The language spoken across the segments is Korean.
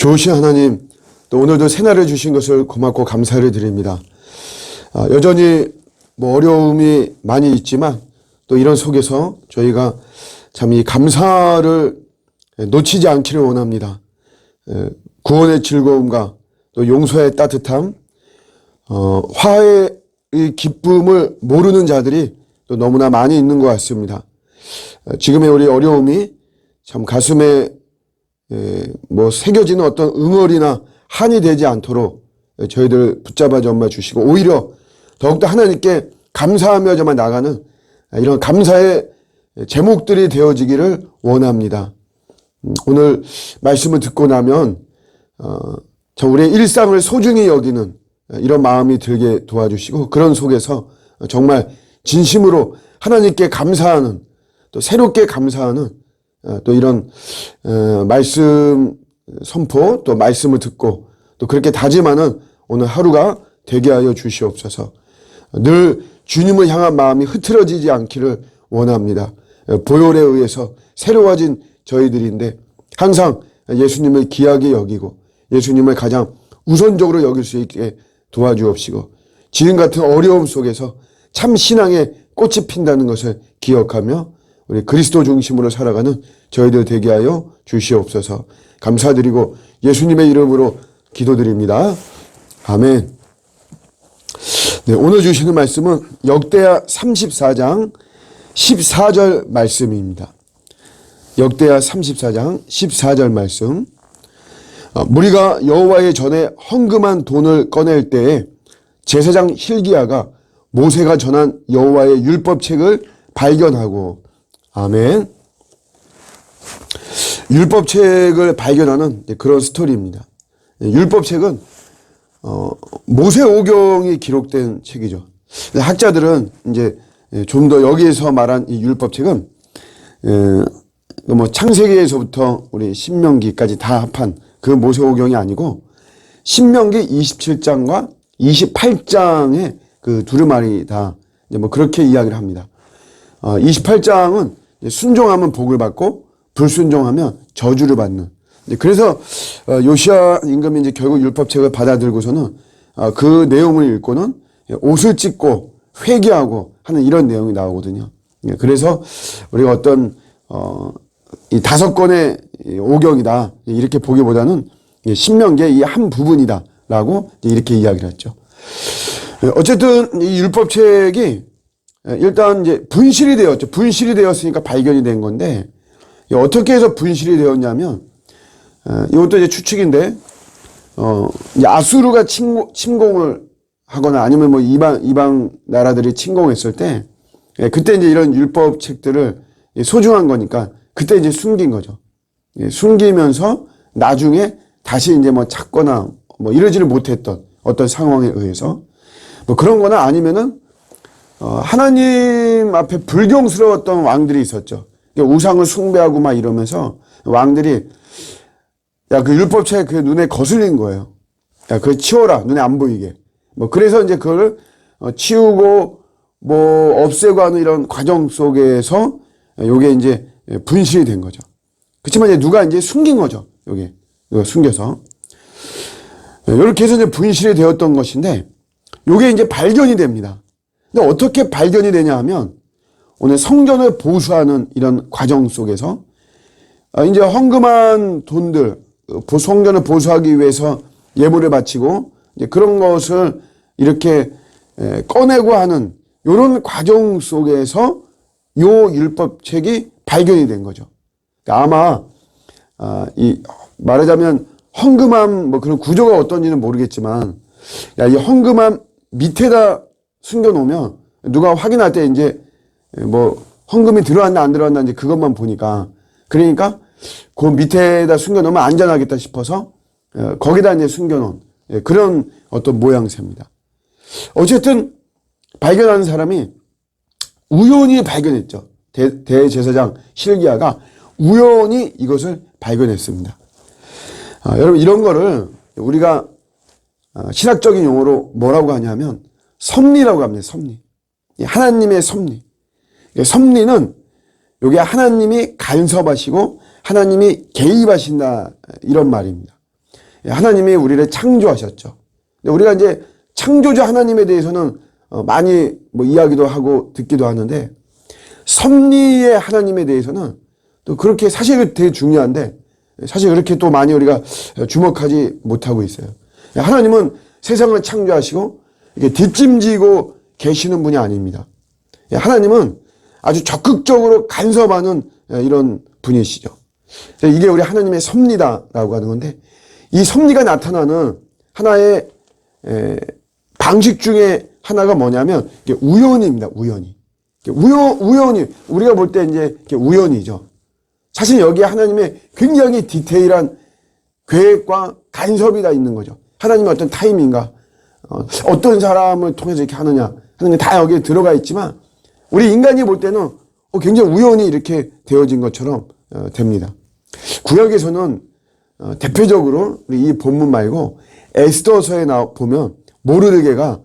좋으신 하나님, 또 오늘도 새날을 주신 것을 고맙고 감사를 드립니다. 여전히 어려움이 많이 있지만 또 이런 속에서 저희가 참 이 감사를 놓치지 않기를 원합니다. 구원의 즐거움과 또 용서의 따뜻함, 화해의 기쁨을 모르는 자들이 또 너무나 많이 있는 것 같습니다. 지금의 우리 어려움이 참 가슴에 새겨지는 어떤 응어리나 한이 되지 않도록 저희들 붙잡아 점마 주시고, 오히려 더욱더 하나님께 감사하며만 나가는 이런 감사의 제목들이 되어지기를 원합니다. 오늘 말씀을 듣고 나면 우리의 일상을 소중히 여기는 이런 마음이 들게 도와주시고, 그런 속에서 정말 진심으로 하나님께 감사하는, 또 새롭게 감사하는 또 이런 말씀 선포, 또 말씀을 듣고 또 그렇게 다짐하는 오늘 하루가 되게 하여 주시옵소서. 늘 주님을 향한 마음이 흐트러지지 않기를 원합니다. 보혈에 의해서 새로워진 저희들인데 항상 예수님을 귀하게 여기고 예수님을 가장 우선적으로 여길 수 있게 도와주옵시고, 지금 같은 어려움 속에서 참 신앙의 꽃이 핀다는 것을 기억하며 우리 그리스도 중심으로 살아가는 저희들 되게 하여 주시옵소서. 감사드리고 예수님의 이름으로 기도드립니다. 아멘. 네, 오늘 주시는 말씀은 역대하 34장 14절 말씀입니다. 역대하 34장 14절 말씀. 무리가 여호와의 전에 헌금한 돈을 꺼낼 때에 제사장 hil기야가 모세가 전한 여호와의 율법책을 발견하고, 아멘. 율법책을 발견하는 그런 스토리입니다. 율법책은 모세오경이 기록된 책이죠. 학자들은 이제 좀 더 여기에서 말한 이 율법책은 창세기에서부터 우리 신명기까지 다 합한 그 모세오경이 아니고 신명기 27장과 28장의 그 두루마리다, 그렇게 이야기를 합니다. 28장은 순종하면 복을 받고 불순종하면 저주를 받는. 그래서 요시야 임금이 이제 결국 율법책을 받아들고서는 그 내용을 읽고는 옷을 찢고 회개하고 하는 이런 내용이 나오거든요. 그래서 우리가 어떤 이 5권의 오경이다 이렇게 보기보다는 신명기의 이 한 부분이다라고 이렇게 이야기를 했죠. 어쨌든 이 율법책이 일단 이제 분실이 되었죠. 분실이 되었으니까 발견이 된 건데, 어떻게 해서 분실이 되었냐면, 이것도 이제 추측인데, 아수르가 침공을 하거나 아니면 이방 나라들이 침공했을 때, 그때 이제 이런 율법책들을 소중한 거니까 그때 이제 숨긴 거죠. 숨기면서 나중에 다시 이제 찾거나 이러지를 못했던 어떤 상황에 의해서 그런 거나 아니면은 하나님 앞에 불경스러웠던 왕들이 있었죠. 우상을 숭배하고 막 이러면서 왕들이 그 율법책 그 눈에 거슬린 거예요. 그거 치워라, 눈에 안 보이게. 그래서 이제 그걸 치우고 없애고 하는 이런 과정 속에서 요게 이제 분실이 된 거죠. 그렇지만 이제 누가 이제 숨긴 거죠. 요게 숨겨서. 이렇게 해서 이제 분실이 되었던 것인데, 요게 이제 발견이 됩니다. 근데 어떻게 발견이 되냐 하면, 오늘 성전을 보수하는 이런 과정 속에서, 이제 헌금한 돈들, 성전을 보수하기 위해서 예물을 바치고, 이제 그런 것을 이렇게 꺼내고 하는 이런 과정 속에서 요 율법책이 발견이 된 거죠. 아마, 말하자면 헌금함 그런 구조가 어떤지는 모르겠지만, 이 헌금함 밑에다 숨겨놓으면 누가 확인할 때 이제 헌금이 들어왔나 안 들어왔나 이제 그것만 보니까, 그러니까 그 밑에다 숨겨놓으면 안전하겠다 싶어서 거기다 이제 숨겨놓은 그런 어떤 모양새입니다. 어쨌든 발견하는 사람이 우연히 발견했죠. 대제사장 hil기야가 우연히 이것을 발견했습니다. 여러분, 이런 거를 우리가 신학적인 용어로 뭐라고 하냐면 섭리라고 합니다. 섭리. 하나님의 섭리. 섭리는 여기 하나님이 간섭하시고 하나님이 개입하신다, 이런 말입니다. 하나님이 우리를 창조하셨죠. 우리가 이제 창조자 하나님에 대해서는 많이 뭐 이야기도 하고 듣기도 하는데, 섭리의 하나님에 대해서는 또 그렇게 사실 되게 중요한데 사실 그렇게 또 많이 우리가 주목하지 못하고 있어요. 하나님은 세상을 창조하시고 이렇게 뒷짐지고 계시는 분이 아닙니다. 하나님은 아주 적극적으로 간섭하는 이런 분이시죠. 이게 우리 하나님의 섭리다라고 하는 건데, 이 섭리가 나타나는 하나의 방식 중에 하나가 뭐냐면 우연입니다. 우연히. 우연히 우리가 볼 때 이제 우연이죠. 사실 여기에 하나님의 굉장히 디테일한 계획과 간섭이 다 있는 거죠. 하나님의 어떤 타이밍과 어떤 사람을 통해서 이렇게 하느냐 하는 게 다 여기에 들어가 있지만, 우리 인간이 볼 때는 굉장히 우연히 이렇게 되어진 것처럼 됩니다. 구약에서는 대표적으로 우리 이 본문 말고 에스더서에 보면 모르드게가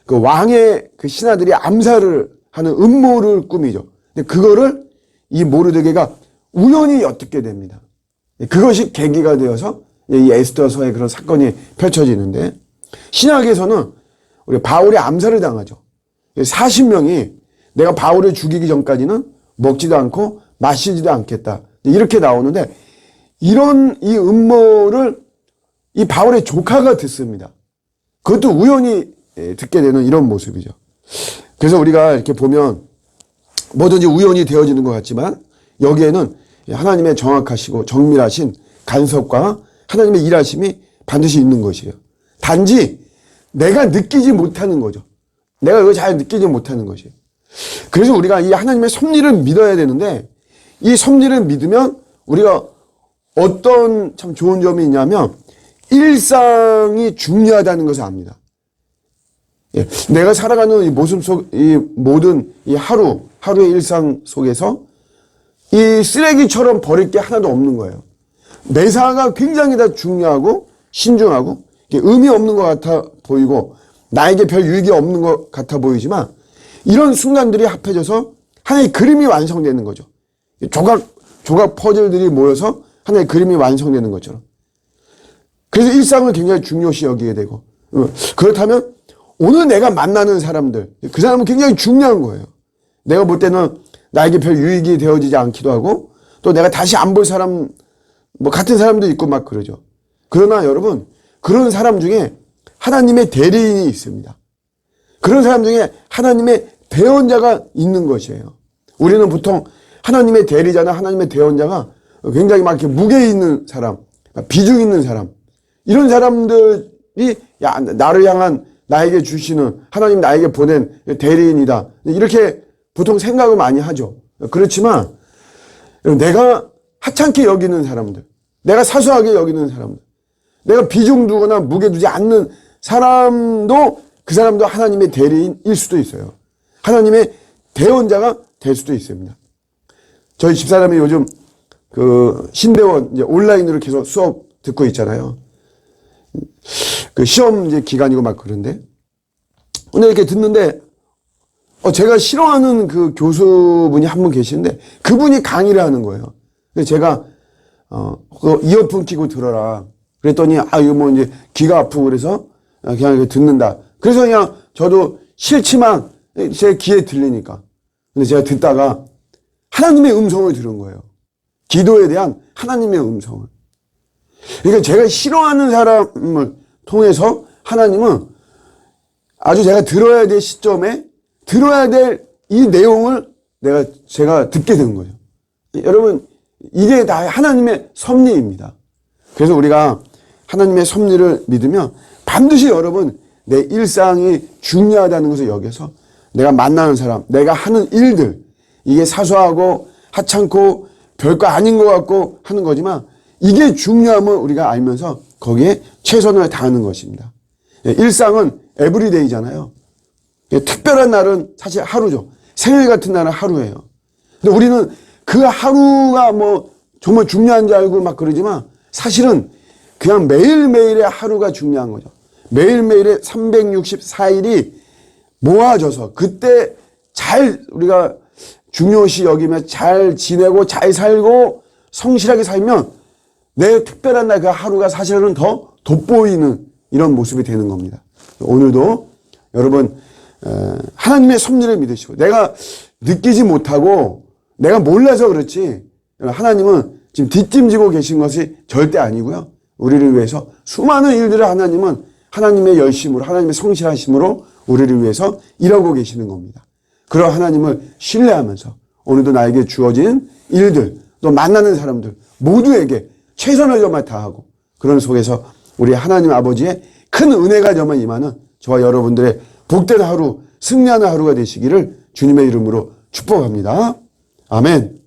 그 왕의 그 신하들이 암살을 하는 음모를 꾸미죠. 근데 그거를 이 모르드게가 우연히 엿듣게 됩니다. 그것이 계기가 되어서 이 에스더서의 그런 사건이 펼쳐지는데, 신약에서는 우리 바울이 암살을 당하죠. 40명이 내가 바울을 죽이기 전까지는 먹지도 않고 마시지도 않겠다, 이렇게 나오는데, 이런 이 음모를 이 바울의 조카가 듣습니다. 그것도 우연히 듣게 되는 이런 모습이죠. 그래서 우리가 이렇게 보면 뭐든지 우연히 되어지는 것 같지만, 여기에는 하나님의 정확하시고 정밀하신 간섭과 하나님의 일하심이 반드시 있는 것이에요. 단지 내가 느끼지 못하는 거죠. 내가 이거 잘 느끼지 못하는 것이에요. 그래서 우리가 이 하나님의 섭리를 믿어야 되는데, 이 섭리를 믿으면 우리가 어떤 참 좋은 점이 있냐면 일상이 중요하다는 것을 압니다. 예, 내가 살아가는 이 모습 속, 이 모든 이 하루의 일상 속에서 이 쓰레기처럼 버릴 게 하나도 없는 거예요. 매사가 굉장히 다 중요하고 신중하고 의미 없는 것 같아 보이고 나에게 별 유익이 없는 것 같아 보이지만, 이런 순간들이 합해져서 하나의 그림이 완성되는 거죠. 조각 퍼즐들이 모여서 하나의 그림이 완성되는 것처럼. 그래서 일상을 굉장히 중요시 여기게 되고, 그렇다면 오늘 내가 만나는 사람들, 그 사람은 굉장히 중요한 거예요. 내가 볼 때는 나에게 별 유익이 되어지지 않기도 하고, 또 내가 다시 안 볼 사람, 뭐 같은 사람도 있고 막 그러죠. 그러나 여러분, 그런 사람 중에 하나님의 대리인이 있습니다. 그런 사람 중에 하나님의 대언자가 있는 것이에요. 우리는 보통 하나님의 대리자나 하나님의 대언자가 굉장히 막 이렇게 무게 있는 사람, 비중 있는 사람, 이런 사람들이 나를 향한, 나에게 주시는, 하나님 나에게 보낸 대리인이다, 이렇게 보통 생각을 많이 하죠. 그렇지만 내가 하찮게 여기는 사람들, 내가 사소하게 여기는 사람들, 내가 비중 두거나 무게 두지 않는 사람도, 그 사람도 하나님의 대리인일 수도 있어요. 하나님의 대언자가 될 수도 있습니다. 저희 집사람이 요즘 그 신대원 이제 온라인으로 계속 수업 듣고 있잖아요. 그 시험 이제 기간이고 막 그런데, 오늘 이렇게 듣는데 제가 싫어하는 그 교수분이 한 분 계시는데, 그분이 강의를 하는 거예요. 그래서 제가 그 이어폰 끼고 들어라 그랬더니, 이거 뭐 이제 귀가 아프고 그래서 그냥 이렇게 듣는다. 그래서 그냥 저도 싫지만 제 귀에 들리니까. 근데 제가 듣다가 하나님의 음성을 들은 거예요. 기도에 대한 하나님의 음성을. 그러니까 제가 싫어하는 사람을 통해서 하나님은 아주 제가 들어야 될 시점에 들어야 될 이 내용을 제가 듣게 되는 거죠. 여러분, 이게 다 하나님의 섭리입니다. 그래서 우리가 하나님의 섭리를 믿으면 반드시 여러분, 내 일상이 중요하다는 것을 여겨서 내가 만나는 사람, 내가 하는 일들, 이게 사소하고 하찮고 별거 아닌 것 같고 하는 거지만, 이게 중요함을 우리가 알면서 거기에 최선을 다하는 것입니다. 일상은 에브리데이잖아요. 특별한 날은 사실 하루죠. 생일 같은 날은 하루예요. 근데 우리는 그 하루가 뭐 정말 중요한 줄 알고 막 그러지만, 사실은 그냥 매일매일의 하루가 중요한 거죠. 매일매일의 364일이 모아져서 그때 잘 우리가 중요시 여기며 잘 지내고 잘 살고 성실하게 살면 내 특별한 날 그 하루가 사실은 더 돋보이는 이런 모습이 되는 겁니다. 오늘도 여러분 하나님의 섭리를 믿으시고, 내가 느끼지 못하고 내가 몰라서 그렇지 하나님은 지금 뒷짐지고 계신 것이 절대 아니고요. 우리를 위해서 수많은 일들을 하나님은 하나님의 열심으로, 하나님의 성실하심으로 우리를 위해서 일하고 계시는 겁니다. 그런 하나님을 신뢰하면서 오늘도 나에게 주어진 일들, 또 만나는 사람들 모두에게 최선을 정말 다하고, 그런 속에서 우리 하나님 아버지의 큰 은혜가 정말 임하는 저와 여러분들의 복된 하루, 승리하는 하루가 되시기를 주님의 이름으로 축복합니다. 아멘.